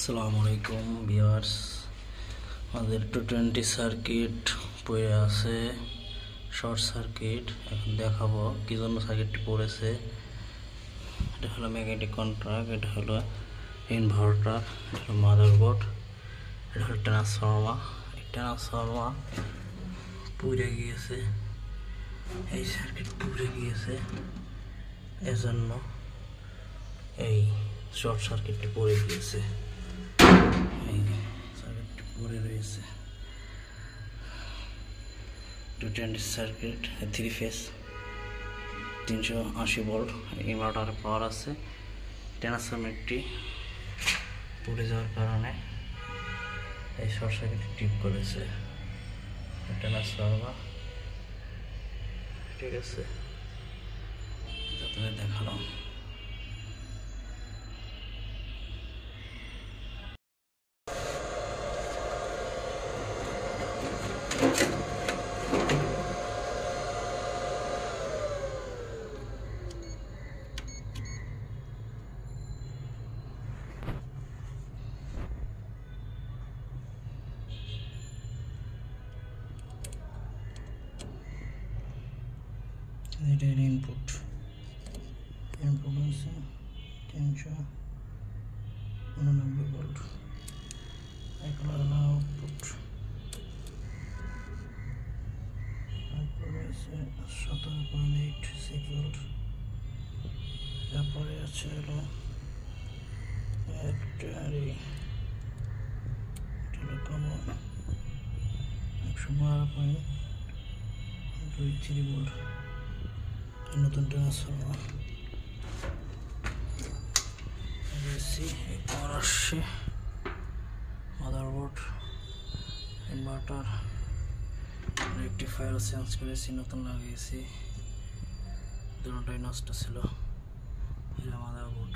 আসসালামু আলাইকুম ভিউয়ার্স, আমাদের 220 সার্কিট পড়ে আছে, শর্ট সার্কিট। এখন দেখাবো কি জন্য সার্কিটটি পড়েছে। এটা হলো ম্যাগনেটিক কন্ট্রাক্ট, এটা হলো ইনভার্টার, এটা হলো মাদারবোর্ড, এটা হলো ট্রান্সফর্মার। এই ট্রান্সফর্মার পুড়ে গিয়েছে, এই সার্কিট পুড়ে গিয়েছে, এজন্য এই শর্ট সার্কিটটি পড়ে গিয়েছে। এই সার্কিটটি পড়ে রয়েছে। 220 সার্কিট, 3 ফেজ, 380 ভোল্ট ইনভার্টার পাওয়ার আছে। ট্রান্সফরমারটি পড়ে যাওয়ার কারণে এই শর্ট সার্কিটটি ট্রিপ করেছে ট্রান্সফরমার। ঠিক আছে, আপনাদের দেখালাম। এটার ইনপুট আছে 389 ভোল্ট। এখন হলো আউটপুট, তারপরে আছে 17.86 ভোল্ট। তারপরে আছে হলো ব্যাটারি, কমন 112.23 ভোল্ট। নতুন ট্রান্সফরমার আসছে, মাদারবোর্ড, ইনভার্টার, রেকটিফায়ার চেঞ্জ করেছি, নতুন লাগিয়েছি, দুটোটাই নষ্ট ছিল। মাদারবোর্ড।